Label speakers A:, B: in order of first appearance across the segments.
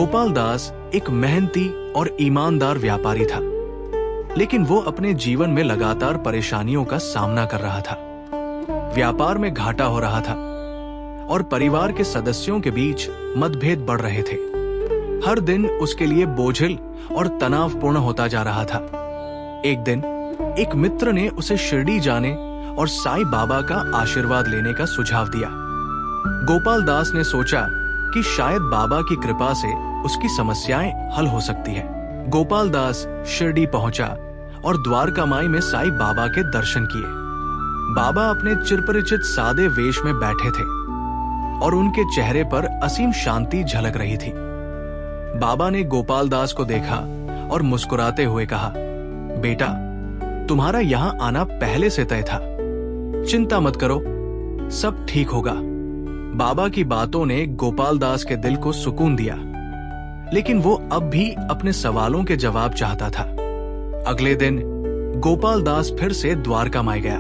A: गोपाल दास एक मेहनती और ईमानदार व्यापारी था, लेकिन वो अपने जीवन में लगातार परेशानियों का सामना कर रहा था। व्यापार में घाटा हो रहा था और परिवार के सदस्यों के बीच मतभेद बढ़ रहे थे। हर दिन उसके लिए बोझिल और तनावपूर्ण होता जा रहा था। एक दिन एक मित्र ने उसे शिरडी जाने और साईं बाबा का आशीर्वाद लेने का सुझाव दिया। गोपाल दास ने सोचा कि शायद बाबा की कृपा से उसकी समस्याएं हल हो सकती है। गोपाल दास शिरडी पहुंचा और द्वारका माई में साईं बाबा के दर्शन किए। बाबा अपने चिरपरिचित सादे वेश में बैठे थे और उनके चेहरे पर असीम शांति झलक रही थी। बाबा ने गोपाल दास को देखा और मुस्कुराते हुए कहा, बेटा, तुम्हारा यहाँ आना पहले से तय था। चिंता मत करो, सब ठीक होगा। बाबा की बातों ने गोपाल दास के दिल को सुकून दिया, लेकिन वो अब भी अपने सवालों के जवाब चाहता था। अगले दिन गोपाल दास फिर से द्वारका माई गया।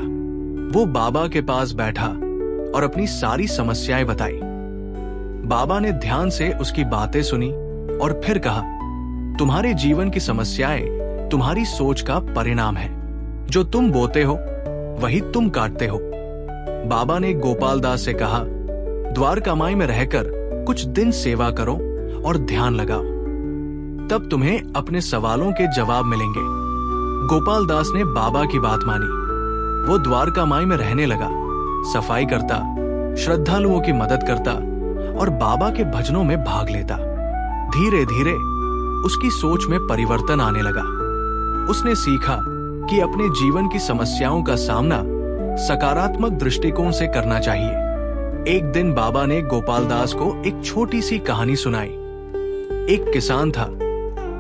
A: वो बाबा के पास बैठा और अपनी सारी समस्याएं बताई। बाबा ने ध्यान से उसकी बातें सुनी और फिर कहा, तुम्हारे जीवन की समस्याएं तुम्हारी सोच का परिणाम है। जो तुम बोते हो वही तुम काटते हो। बाबा ने गोपाल दास से कहा, द्वारका माई में रहकर कुछ दिन सेवा करो और ध्यान लगाओ, तब तुम्हें अपने सवालों के जवाब मिलेंगे। गोपाल दास ने बाबा की बात मानी। वो द्वारका माई में रहने लगा, सफाई करता, श्रद्धालुओं की मदद करता और बाबा के भजनों में भाग लेता। धीरे धीरे उसकी सोच में परिवर्तन आने लगा। उसने सीखा कि अपने जीवन की समस्याओं का सामना सकारात्मक दृष्टिकोण से करना चाहिए। एक दिन बाबा ने गोपाल दास को एक छोटी सी कहानी सुनाई। एक किसान था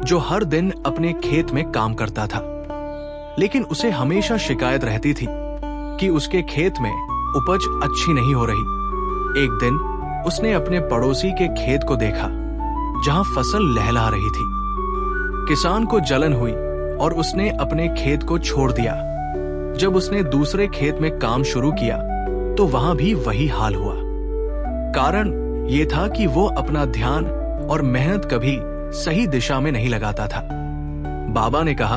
A: जो हर दिन अपने खेत में काम करता था, लेकिन उसे हमेशा शिकायत रहती थी कि उसके खेत में उपज अच्छी नहीं हो रही। एक दिन उसने अपने पड़ोसी के खेत को देखा, जहां फसल लहलहा रही थी। किसान को जलन हुई और उसने अपने खेत को छोड़ दिया। जब उसने दूसरे खेत में काम शुरू किया तो वहां भी वही हाल हुआ। कारण ये था कि वो अपना ध्यान और मेहनत कभी सही दिशा में नहीं लगाता था। बाबा ने कहा,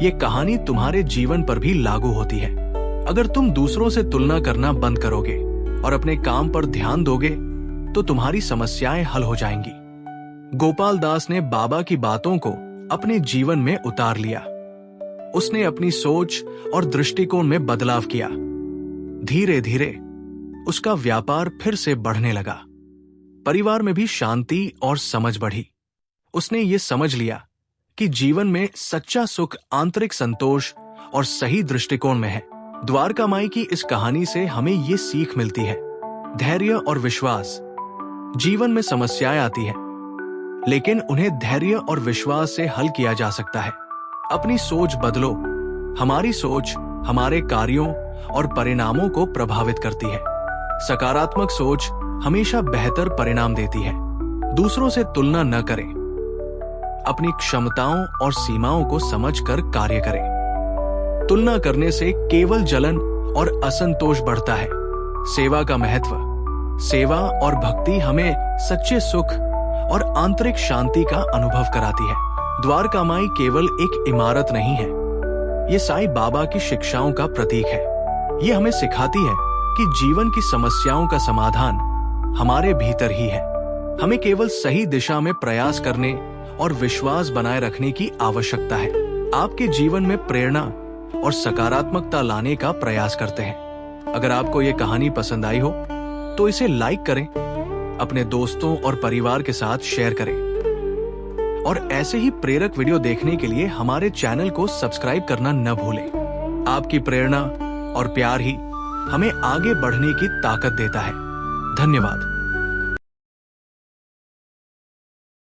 A: ये कहानी तुम्हारे जीवन पर भी लागू होती है। अगर तुम दूसरों से तुलना करना बंद करोगे और अपने काम पर ध्यान दोगे तो तुम्हारी समस्याएं हल हो जाएंगी। गोपाल दास ने बाबा की बातों को अपने जीवन में उतार लिया। उसने अपनी सोच और दृष्टिकोण में बदलाव किया। धीरे धीरे उसका व्यापार फिर से बढ़ने लगा। परिवार में भी शांति और समझ बढ़ी। उसने ये समझ लिया कि जीवन में सच्चा सुख आंतरिक संतोष और सही दृष्टिकोण में है। द्वारका माई की इस कहानी से हमें ये सीख मिलती है, धैर्य और विश्वास। जीवन में समस्याएं आती हैं, लेकिन उन्हें धैर्य और विश्वास से हल किया जा सकता है। अपनी सोच बदलो। हमारी सोच हमारे कार्यों और परिणामों को प्रभावित करती है। सकारात्मक सोच हमेशा बेहतर परिणाम देती है। दूसरों से तुलना न करें। अपनी क्षमताओं और सीमाओं को समझकर कार्य करें। तुलना करने से केवल जलन और असंतोष बढ़ता है। सेवा का महत्व। सेवा और भक्ति हमें सच्चे सुख और आंतरिक शांति का अनुभव कराती है। द्वारका माई केवल एक इमारत नहीं है, ये साईं बाबा की शिक्षाओं का प्रतीक है। ये हमें सिखाती है कि जीवन की समस्याओं का समाधान हमारे भीतर ही है। हमें केवल सही दिशा में प्रयास करने और विश्वास बनाए रखने की आवश्यकता है। आपके जीवन में प्रेरणा और सकारात्मकता लाने का प्रयास करते हैं। अगर आपको ये कहानी पसंद आई हो तो इसे लाइक करें, अपने दोस्तों और परिवार के साथ शेयर करें और ऐसे ही प्रेरक वीडियो देखने के लिए हमारे चैनल को सब्सक्राइब करना न भूलें। आपकी प्रेरणा और प्यार ही हमें आगे बढ़ने की ताकत देता है। धन्यवाद।